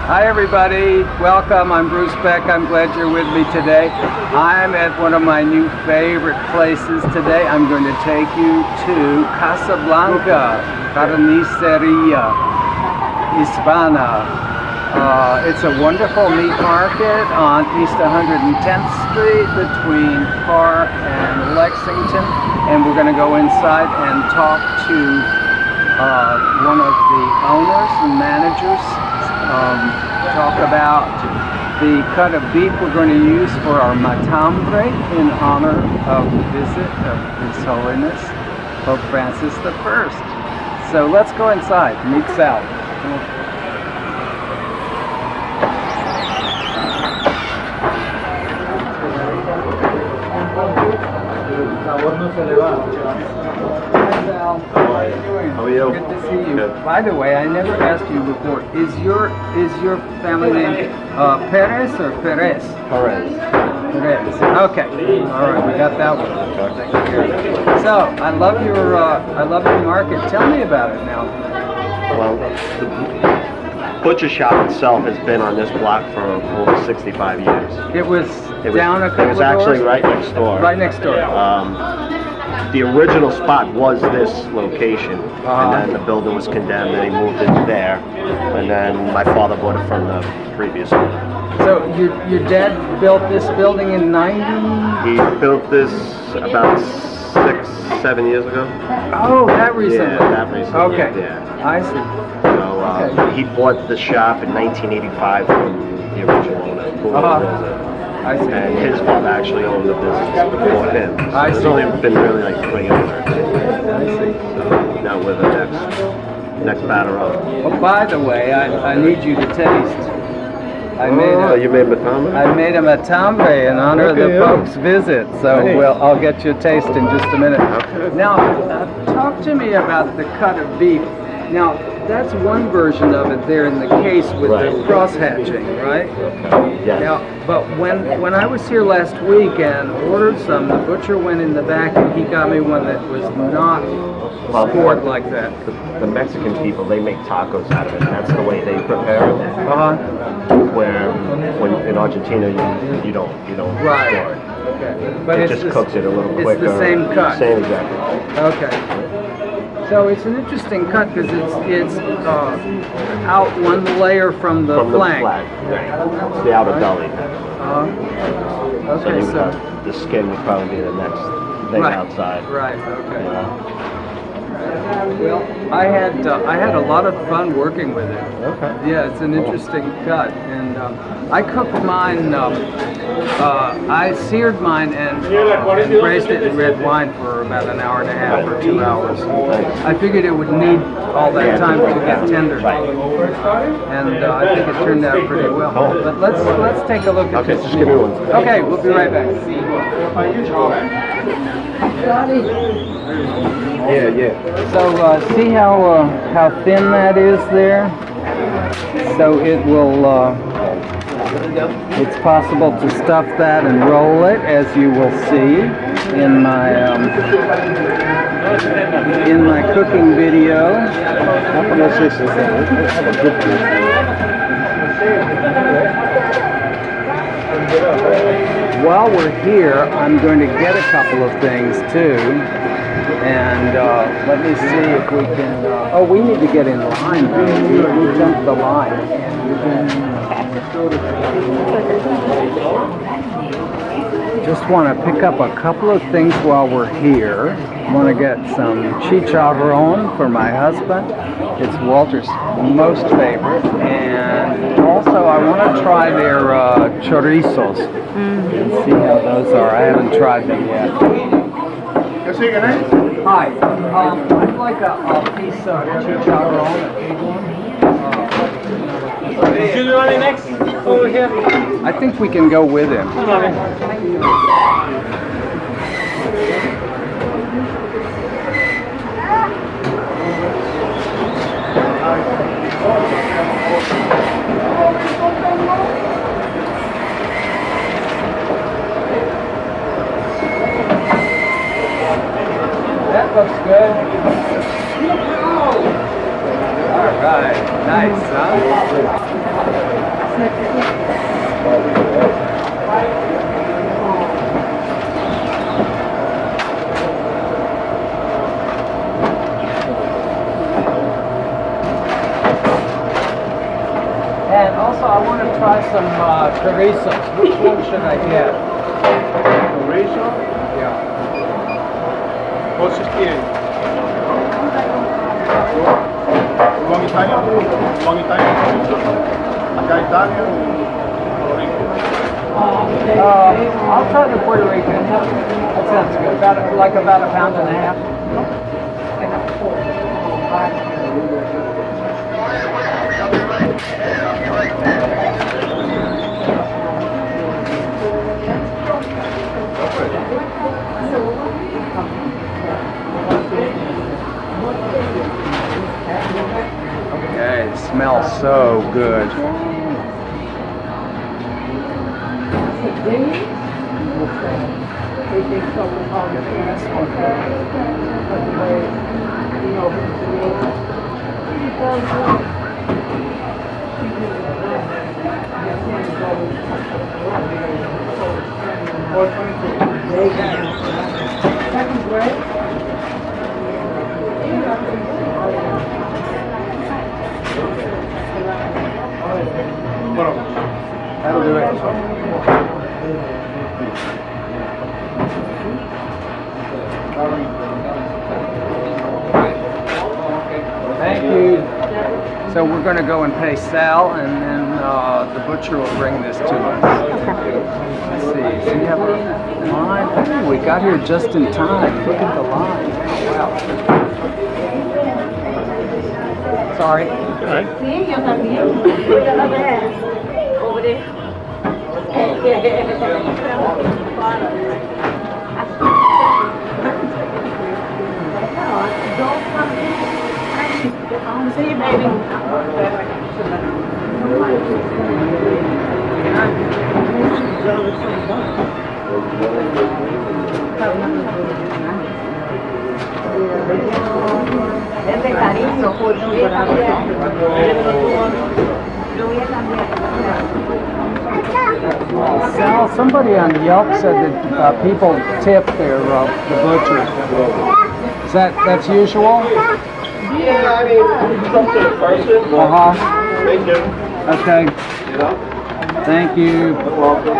Hi everybody, welcome. I'm Bruce Beck. I'm glad you're with me today. I'm at one of my new favorite places today. I'm going to take you to Casablanca Carniceria Hispana. It's a wonderful meat market on East 110th Street between Park and Lexington, and we're going to go inside and talk to one of the owners and managers. Talk about the cut of beef we're going to use for our Matambre in honor of the visit of His Holiness Pope Francis I. So let's go inside, meet Sal. How are you doing? How are you? Good to see you. Good. By the way, I never asked you before. Is your family name Perez or Perez? Perez. Perez. Okay. All right, we got that one. Okay. So I love your market. Tell me about it now. Well, the butcher shop itself has been on this block for over 65 years. It was down a couple of doors? It was actually right next door. Right next door. The original spot was this location, and then the building was condemned, and he moved it there, and then my father bought it from the previous owner. So your dad built this building in 90? He built this about 6-7 years ago. Oh, that recently? Yeah, that recently. Okay, Yeah. I see. So he bought the shop in 1985 from the original owner, who was I see. and his father actually owned the business before him. So I it's see. only been really like 3 owners. I see. So now we're the next batter up. Oh, by the way, I need you to taste. You made Matambre? I made a Matambre in honor of the Pope's visit, so I'll get you a taste in just a minute. Okay. Now, talk to me about the cut of beef. Now, that's one version of it there in the case with the cross-hatching, right? Yes. Now, but when I was here last week and ordered some, the butcher went in the back and he got me one that was not scored like that. The Mexican people, they make tacos out of it, and that's the way they prepare it. Where when in Argentina you don't Right. store it. Okay. But It it's just cooks it a little quicker. It's the same cut. Same exactly. Okay. So it's an interesting cut because it's out one layer from the flank. It's the outer belly. Okay, so the skin would probably be the next thing outside. Right. Okay. Well, I had a lot of fun working with it. Okay. Yeah, it's an interesting cut, and I cooked mine. I seared mine and braised it in red wine for about an hour and a half or 2 hours. I figured it would need all that time to get tender, and I think it turned out pretty well. But let's take a look at this. Just give me one. Okay, we'll be right back. Yeah. So see how thin that is there? So it will, it's possible to stuff that and roll it, as you will see in my cooking video. While we're here, I'm going to get a couple of things too. And let me see if we can, we need to get in line. We jumped the line. Just want to pick up a couple of things while we're here. I want to get some chicharron for my husband. It's Walter's most favorite. And also I want to try their chorizos and see how those are. I haven't tried them yet. Hi, I'd like a piece of chicharron, a big one. Is you running next over here? I think we can go with him. That looks good. All right, nice, huh? And also, I want to try some chorizos. Which one should I get? Chorizo? Yeah. What's this here? Long Italian? Long Italian? Acá Italian? Puerto Rico? I'll try the Puerto Rican. That sounds good. Like about a pound and a half. Okay, it smells so good. That'll do it. Thank you. So we're going to go and pay Sal, and then the butcher will bring this to us. Let's see. So you have a line. Oh, we got here just in time. Look at the line. Wow. Sorry. Sí, yo también. Pobre. See, baby. Es de cariño, pues. Sal, somebody on Yelp said that people tip their the butcher. Is that's usual? Yeah, I mean, it's up to the person. Thank you. Okay. You know? Thank you. You're welcome.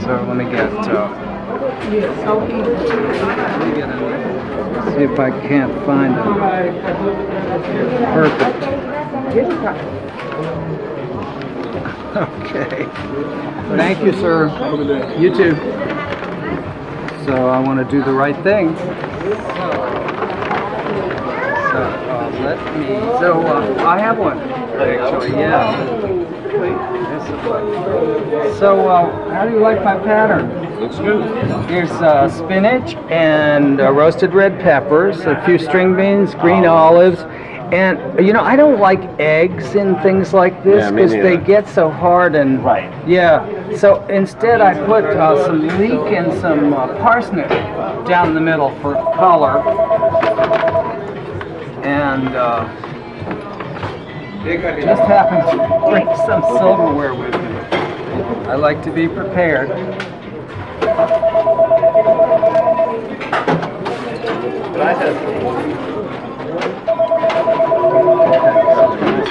So let me get. See if I can't find it. Perfect. Okay. Thank you, sir. You too. So I want to do the right thing. So I have one. Actually, yeah. So how do you like my pattern? Looks good. Here's spinach and roasted red peppers, a few string beans, green olives, and I don't like eggs in things like this because they get so hard and yeah. So instead, I put some leek and some parsnip down the middle for color, and just happened to bring some silverware with me. I like to be prepared.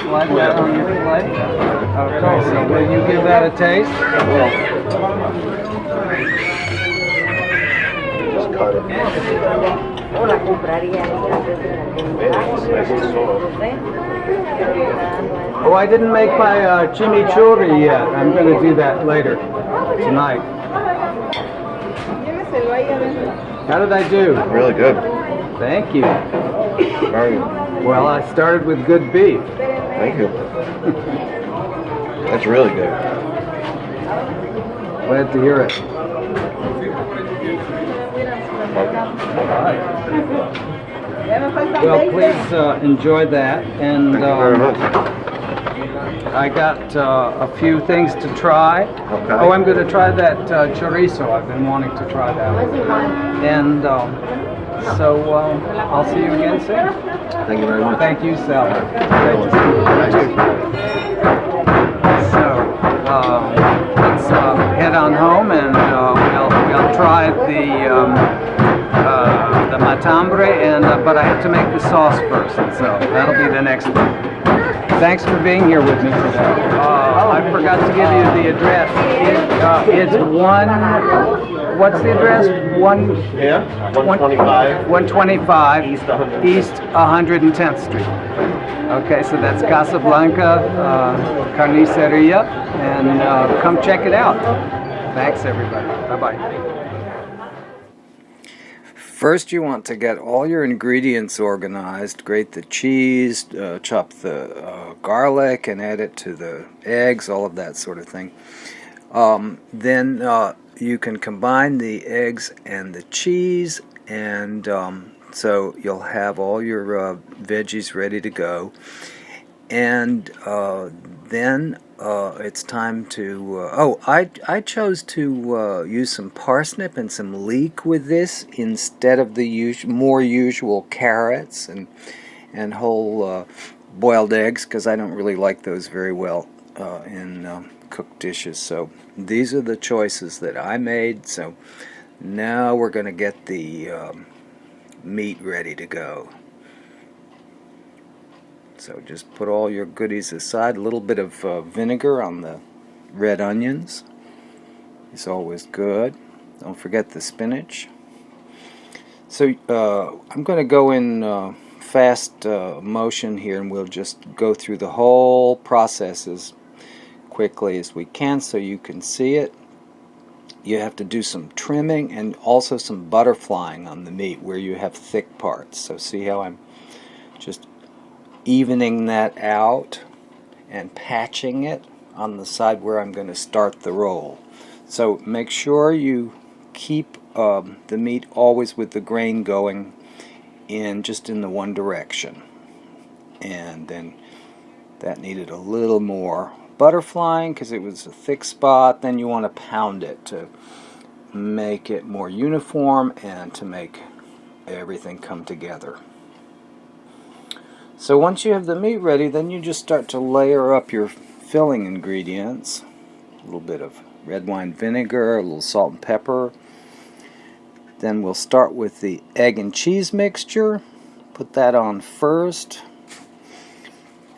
Slide that on your plate. Okay, so will you give that a taste? I will. Just cut it. O la compraría Nice and soft. Oh, I didn't make my chimichurri yet. I'm going to do that later tonight. How did I do? Really good. Thank you. Very good. Well, I started with good beef. Thank you. That's really good. Glad to hear it. Well, please enjoy that. And Thank you very much. I got a few things to try. Okay. Oh, I'm going to try that chorizo. I've been wanting to try that one. And so I'll see you again soon. Thank you very much. Thank you, Sal. Let's head on home, and we'll try the matambre, but I have to make the sauce first, and so that'll be the next one. Thanks for being here with me today. I forgot to give you the address. It's what's the address? Yeah, 125. 125 East 110th Street. Okay, so that's Casablanca Carniceria, and come check it out. Thanks, everybody. Bye-bye. First, you want to get all your ingredients organized. Grate the cheese, chop the garlic, and add it to the eggs, all of that sort of thing. Then you can combine the eggs and the cheese, and so you'll have all your veggies ready to go. And then it's time to I chose to use some parsnip and some leek with this instead of the more usual carrots and whole boiled eggs, because I don't really like those very well in cooked dishes. So these are the choices that I made. So now we're going to get the meat ready to go. So just put all your goodies aside. A little bit of vinegar on the red onions is always good. Don't forget the spinach. So I'm going to go in fast motion here, and we'll just go through the whole process as quickly as we can so you can see it. You have to do some trimming and also some butterflying on the meat where you have thick parts. So see how I'm just evening that out and patching it on the side where I'm going to start the roll. So make sure you keep the meat always with the grain going in just in the one direction. And then that needed a little more butterflying because it was a thick spot. Then you want to pound it to make it more uniform and to make everything come together. So once you have the meat ready, then you just start to layer up your filling ingredients. A little bit of red wine vinegar, a little salt and pepper. Then we'll start with the egg and cheese mixture. Put that on first.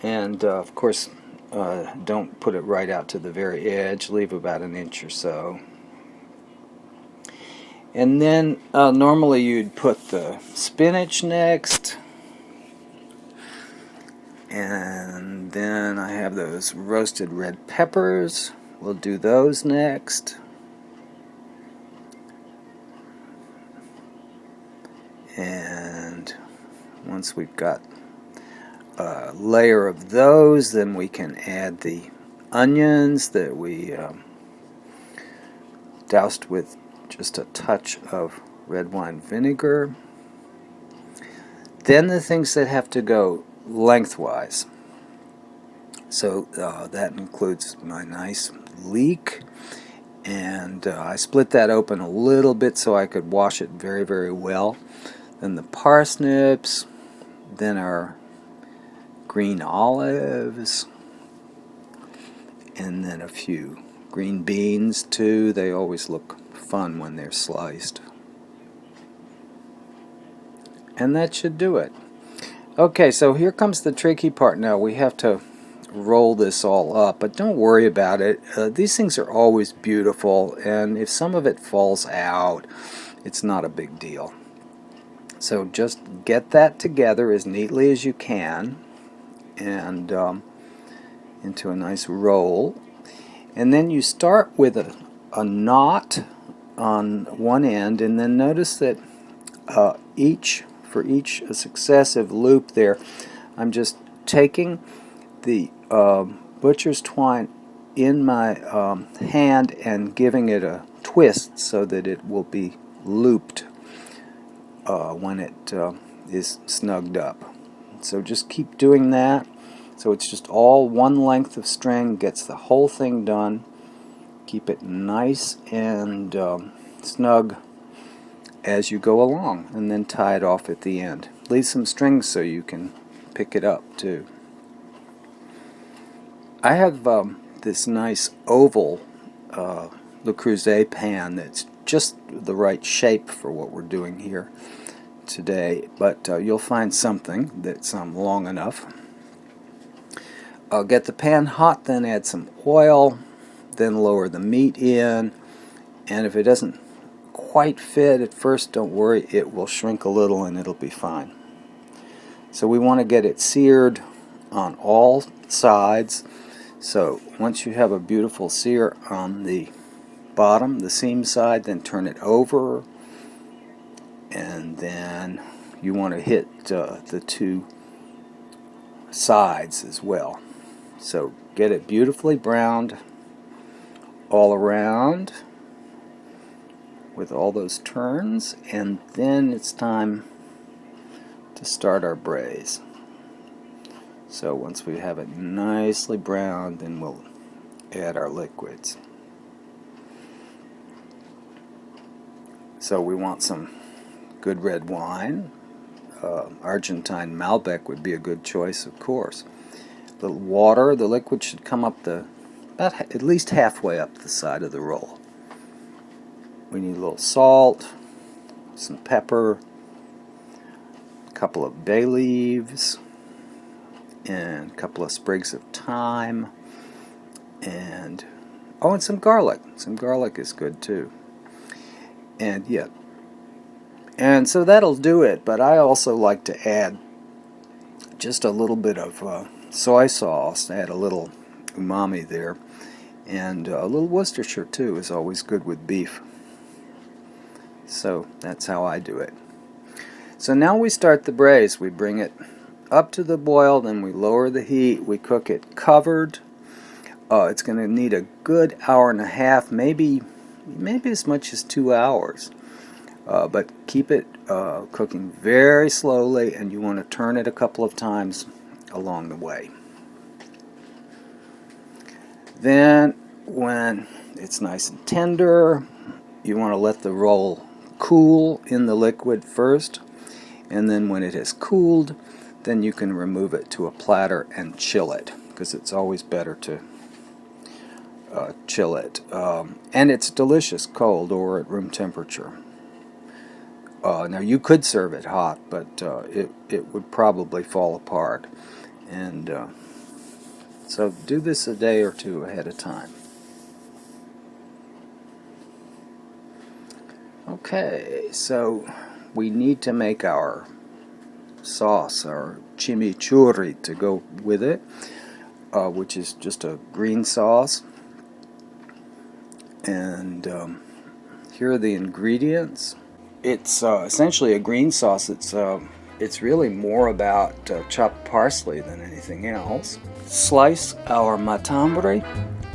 And of course, don't put it right out to the very edge. Leave about an inch or so. And then normally you'd put the spinach next. And then I have those roasted red peppers. We'll do those next. And once we've got a layer of those, then we can add the onions that we doused with just a touch of red wine vinegar. Then the things that have to go lengthwise. So that includes my nice leek, and I split that open a little bit so I could wash it very, very well. Then the parsnips, then our green olives, and then a few green beans too. They always look fun when they're sliced. And that should do it. Okay, so here comes the tricky part now. We have to roll this all up, but don't worry about it. These things are always beautiful, and if some of it falls out, it's not a big deal. So just get that together as neatly as you can and into a nice roll. And then you start with a knot on one end, and then notice that for each successive loop there, I'm just taking the butcher's twine in my hand and giving it a twist so that it will be looped when it is snugged up. So just keep doing that. So it's just all one length of string, gets the whole thing done. Keep it nice and snug as you go along, and then tie it off at the end. Leave some strings so you can pick it up too. I have this nice oval Le Creuset pan that's just the right shape for what we're doing here today, but you'll find something that's long enough. I'll get the pan hot, then add some oil, then lower the meat in, and if it doesn't quite fit at first, don't worry, it will shrink a little and it'll be fine. So we want to get it seared on all sides. So once you have a beautiful sear on the bottom, the seam side, then turn it over, and then you want to hit the two sides as well. So get it beautifully browned all around with all those turns, and then it's time to start our braise. So once we have it nicely browned, then we'll add our liquids. So we want some good red wine. Argentine Malbec would be a good choice, of course. A little water. The liquid should come up about at least halfway up the side of the roll. We need a little salt, some pepper, a couple of bay leaves, and a couple of sprigs of thyme, and some garlic. Some garlic is good too. And yeah, and so that'll do it. But I also like to add just a little bit of soy sauce, add a little umami there, and a little Worcestershire too is always good with beef. So that's how I do it. So now we start the braise. We bring it up to the boil, then we lower the heat. We cook it covered. It's going to need a good hour and a half, maybe as much as 2 hours. But keep it cooking very slowly, and you want to turn it a couple of times along the way. Then when it's nice and tender, you want to let the roll cool in the liquid first, and then when it has cooled, then you can remove it to a platter and chill it, because it's always better to chill it. And it's delicious cold or at room temperature. Now you could serve it hot, but it would probably fall apart. And so do this a day or two ahead of time. Okay, so we need to make our sauce, our chimichurri, to go with it, which is just a green sauce. And here are the ingredients. It's essentially a green sauce. It's really more about chopped parsley than anything else. Slice our matambre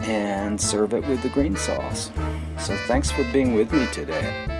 and serve it with the green sauce. So thanks for being with me today.